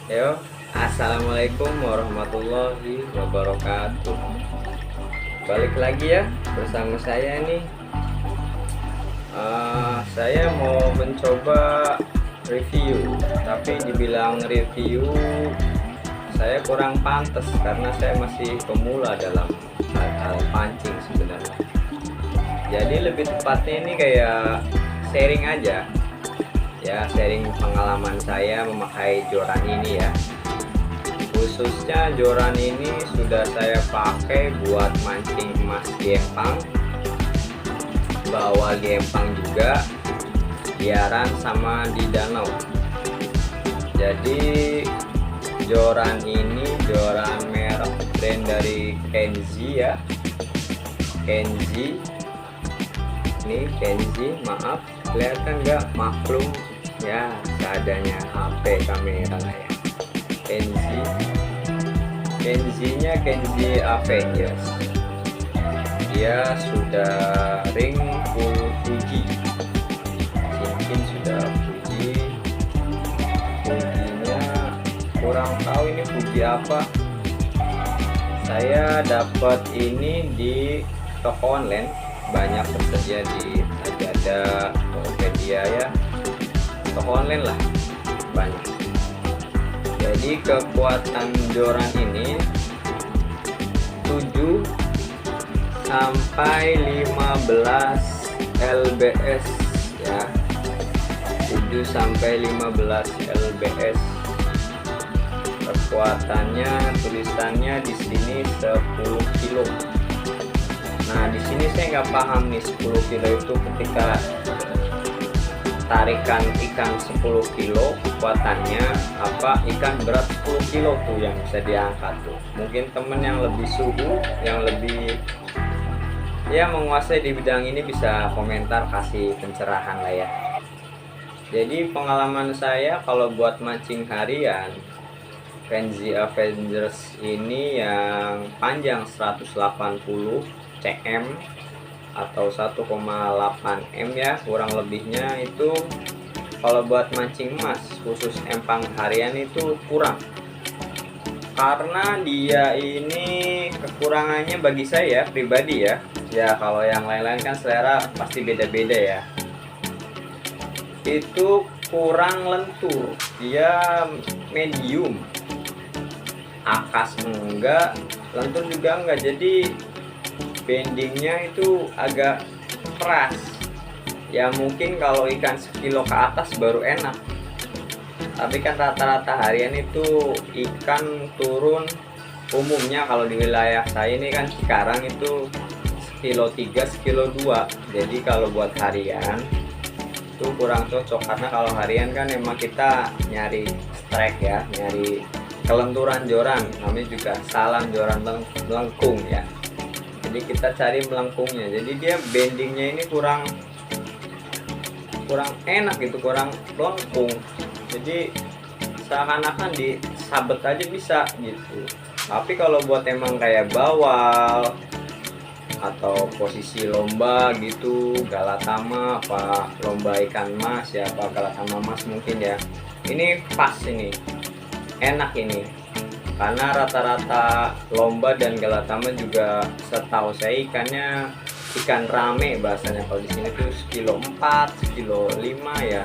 Yo, assalamualaikum warahmatullahi wabarakatuh. Balik lagi ya bersama saya nih. Saya mau mencoba review, tapi dibilang review saya kurang pantas karena saya masih pemula dalam hal pancing sebenarnya. Jadi lebih tepatnya ini kayak sharing aja ya, sharing pengalaman saya memakai joran ini ya. Khususnya joran ini sudah saya pakai buat mancing emas di empang, bawa di empang juga, liaran sama di danau. Jadi joran ini joran merek brand dari Kenzi ya, Kenzi. Ini Kenzi, maaf kelihatan nggak, maklum ya, seadanya HP kamera lah ya. Kenzinya Kenzi Avengers. Dia sudah ring full Fuji, cincin sudah Fuji. Fujinya kurang tahu ini Fuji apa. Saya dapat ini di toko online, banyak tersedia di Lazada, Tokopedia ya, toko online lah banyak. Jadi kekuatan joran ini 7 sampai 15 lbs ya, 7 sampai 15 lbs. Kekuatannya tulisannya di sini 10 kilo. Nah, di sini saya nggak paham nih 10 kilo itu ketika tarikan ikan 10 kilo kekuatannya apa, ikan berat 10 kilo tuh yang bisa diangkat tuh. Mungkin temen yang lebih suhu, yang lebih ya menguasai di bidang ini bisa komentar, kasih pencerahan lah ya. Jadi pengalaman saya kalau buat mancing harian Kenzi Avengers ini yang panjang 180 cm atau 1,8 m ya, kurang lebihnya itu kalau buat mancing emas khusus empang harian itu kurang, karena dia ini kekurangannya bagi saya pribadi ya. Ya kalau yang lain-lain kan selera pasti beda-beda ya. Itu kurang lentur, dia medium, akas enggak, lentur juga enggak, jadi bendingnya itu agak keras ya. Mungkin kalau ikan sekilo ke atas baru enak, tapi kan rata-rata harian itu ikan turun umumnya kalau di wilayah saya ini kan sekarang itu sekilo 3 sekilo 2. Jadi kalau buat harian itu kurang cocok, karena kalau harian kan emang kita nyari strike ya, nyari kelenturan joran, namanya juga salam joran melengkung ya. Jadi kita cari melengkungnya, jadi dia bendingnya ini kurang enak gitu, kurang melengkung. Jadi seakan-akan disabet aja bisa gitu. Tapi kalau buat emang kayak bawal atau posisi lomba gitu, galatama apa lomba ikan mas ya, apa galatama mas mungkin ya, ini pas, ini enak ini. Karena rata-rata lomba dan galatama juga setahu saya ikannya ikan rame bahasanya. Kalau di sini tuh sekilo 4, sekilo 5 ya,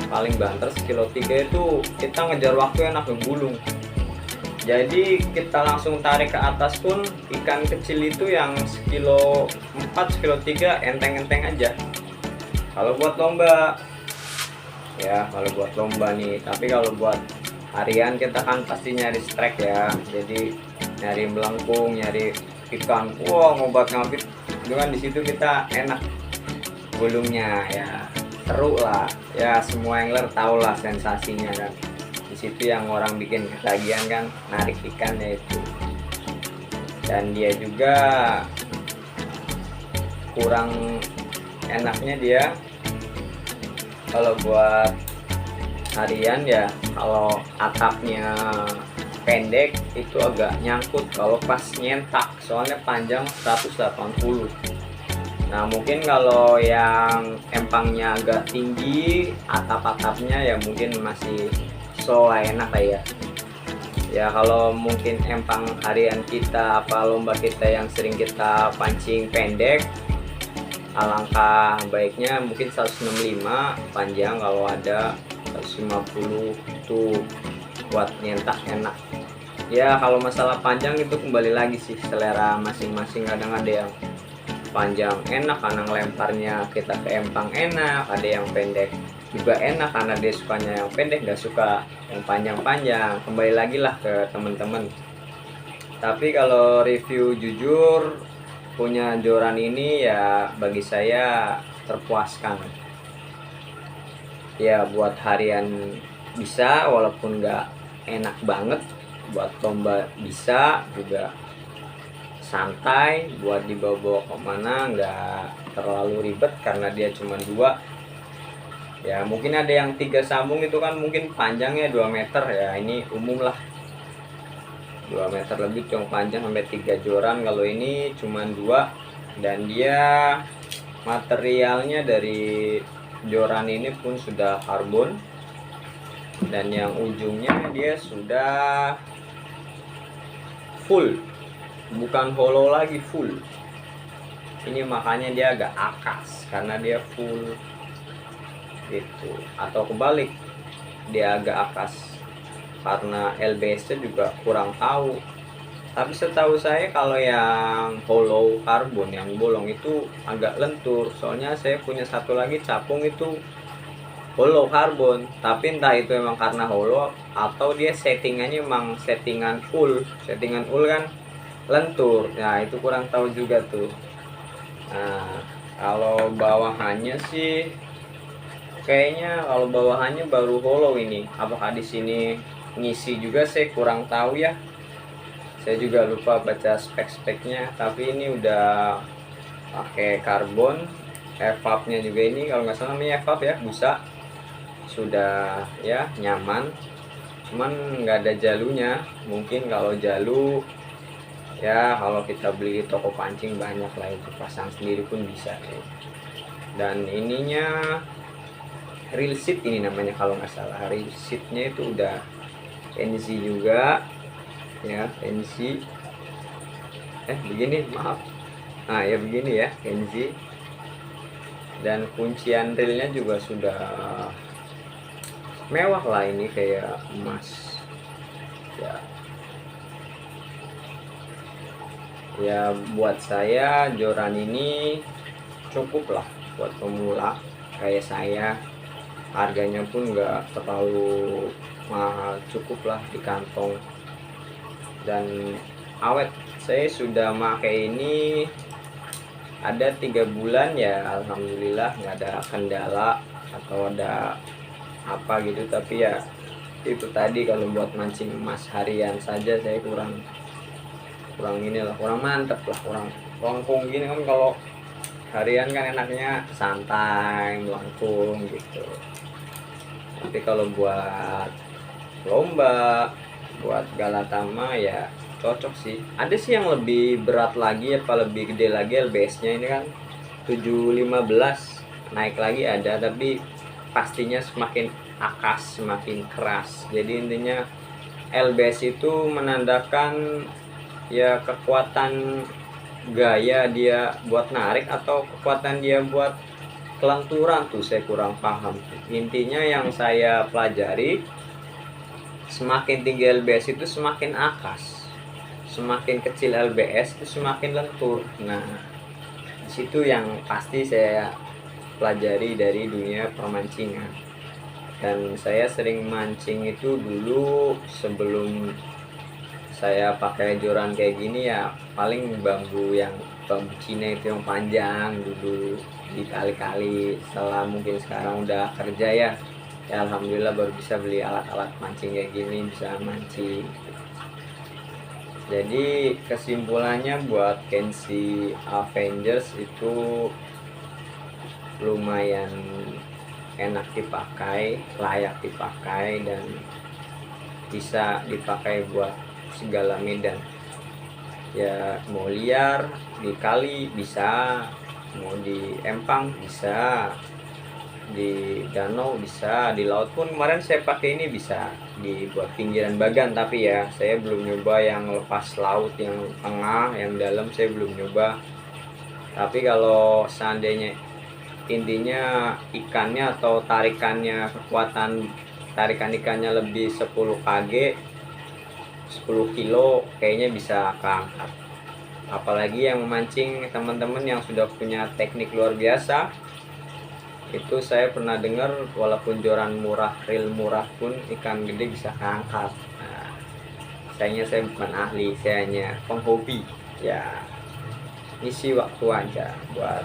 paling banter sekilo 3 itu kita ngejar waktu enak ngegulung. Jadi kita langsung tarik ke atas pun ikan kecil itu yang sekilo 4, sekilo 3 enteng-enteng aja kalau buat lomba ya, kalau buat lomba nih. Tapi kalau buat harian kita kan pasti nyari strike ya, jadi nyari melengkung, nyari ikan ngobat ngabit dengan di situ kita enak gulungnya ya, seru lah ya. Semua angler tahu lah sensasinya kan, di situ yang orang bikin ketagihan kan narik ikannya itu. Dan dia juga kurang enaknya dia kalau buat harian ya, kalau atapnya pendek itu agak nyangkut kalau pas nyentak, soalnya panjang 180. Nah mungkin kalau yang empangnya agak tinggi, atap-atapnya ya mungkin masih so enak ya. Ya kalau mungkin empang harian kita apa lomba kita yang sering kita pancing pendek, alangkah baiknya mungkin 165 panjang, kalau ada 150 itu buat nyentak enak. Ya kalau masalah panjang itu kembali lagi sih selera masing-masing, kadang ada yang panjang enak karena lemparnya kita ke empang enak, ada yang pendek juga enak karena dia sukanya yang pendek, gak suka yang panjang-panjang. Kembali lagi lah ke temen-temen. Tapi kalau review jujur, punya joran ini ya bagi saya terpuaskan ya. Buat harian bisa, walaupun gak enak banget. Buat lomba bisa juga, santai buat dibawa kemana, nggak terlalu ribet karena dia cuma 2. Ya mungkin ada yang 3 sambung itu kan mungkin panjangnya 2 meter ya, ini umum lah 2 meter lebih cuma panjang sampai 3 joran. Kalau ini cuma 2, dan dia materialnya dari joran ini pun sudah karbon, dan yang ujungnya dia sudah full, bukan hollow lagi, full. Ini makanya dia agak akas karena dia full gitu, atau kebalik dia agak akas karena LBS juga kurang tahu. Tapi setahu saya kalau yang hollow karbon yang bolong itu agak lentur. Soalnya saya punya satu lagi capung itu hollow karbon, tapi entah itu emang karena hollow atau dia settingannya emang settingan full kan lentur. Nah itu kurang tahu juga tuh. Nah kalau bawahannya sih kayaknya kalau bawahannya baru hollow ini. Apakah di sini ngisi juga saya kurang tahu ya. Saya juga lupa baca spek-speknya. Tapi ini udah pakai karbon. EVAP-nya juga ini kalau nggak salah namanya EVAP ya, busa. Sudah ya nyaman. Cuman nggak ada jalunya. Mungkin kalau jalu ya kalau kita beli di toko pancing banyak lah, itu pasang sendiri pun bisa ya. Dan ininya reel seat ini namanya kalau nggak salah. Reel seatnya itu udah NZ juga ya, NZ begini, maaf, nah ya begini ya, NZ. Dan kuncian reelnya juga sudah mewah lah, ini kayak emas ya. Ya buat saya joran ini cukup lah buat pemula kayak saya. Harganya pun nggak terlalu mahal, cukup lah di kantong, dan awet. Saya sudah pakai ini ada 3 bulan ya, alhamdulillah nggak ada kendala atau ada apa gitu. Tapi ya itu tadi, kalau buat mancing emas harian saja saya kurang inilah, kurang mantep lah, kurang melengkung gini kan. Kalau harian kan enaknya santai melengkung gitu. Tapi kalau buat lomba, buat galatama ya cocok sih. Ada sih yang lebih berat lagi apa lebih gede lagi, LBS nya ini kan 715 naik lagi ada, tapi pastinya semakin akas semakin keras. Jadi intinya LBS itu menandakan ya kekuatan gaya dia buat narik atau kekuatan dia buat kelenturan tuh, saya kurang paham. Intinya yang saya pelajari, semakin tinggi LBS itu semakin akas, semakin kecil LBS itu semakin lentur. Nah disitu yang pasti saya pelajari dari dunia permancingan. Dan saya sering mancing itu dulu sebelum saya pakai joran kayak gini ya, paling bambu Cina itu yang panjang dulu dikali-kali. Setelah mungkin sekarang udah kerja ya, alhamdulillah baru bisa beli alat-alat mancing kayak gini, bisa mancing. Jadi kesimpulannya buat Kenshi Avengers itu lumayan enak dipakai, layak dipakai, dan bisa dipakai buat segala medan ya. Mau liar di kali bisa, mau di empang bisa, di danau bisa, di laut pun kemarin saya pakai ini bisa dibuat pinggiran bagan, tapi ya saya belum nyoba yang lepas laut yang tengah, yang dalam saya belum nyoba. Tapi kalau seandainya intinya ikannya atau tarikannya, kekuatan tarikan ikannya lebih 10 kg 10 kilo kayaknya bisa keangkat. Apalagi yang memancing teman-teman yang sudah punya teknik luar biasa, itu saya pernah dengar walaupun joran murah, reel murah pun ikan gede bisa keangkat. Nah, sayangnya saya bukan ahli, saya hanya penghobi ya, isi waktu aja buat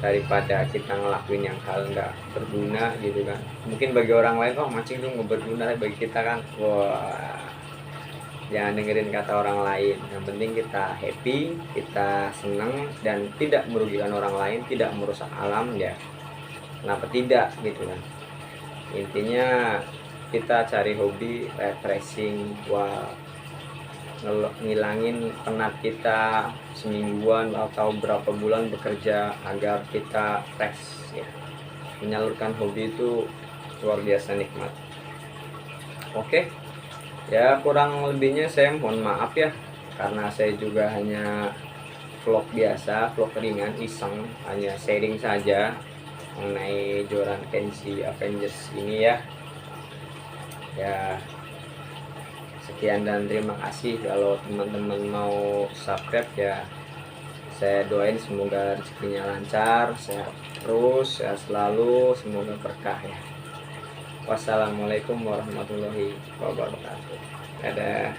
daripada kita ngelakuin yang hal nggak berguna gitu kan. Mungkin bagi orang lain oh mancing tuh nggak berguna, bagi kita kan wah, jangan dengerin kata orang lain. Yang penting kita happy, kita seneng dan tidak merugikan orang lain, tidak merusak alam ya, kenapa tidak gitu kan. Intinya kita cari hobi refreshing buat ngilangin penat kita semingguan atau berapa bulan bekerja agar kita fresh ya. Menyalurkan hobi itu luar biasa nikmat. Oke ya, kurang lebihnya saya mohon maaf ya, karena saya juga hanya vlog biasa, vlog ringan iseng, hanya sharing saja mengenai joran Kenshi Avengers ini ya. Ya sekian dan terima kasih. Kalau teman-teman mau subscribe ya, saya doain semoga rezekinya lancar, sehat terus, sehat selalu, semoga berkah ya. Wassalamualaikum warahmatullahi wabarakatuh. Dadah.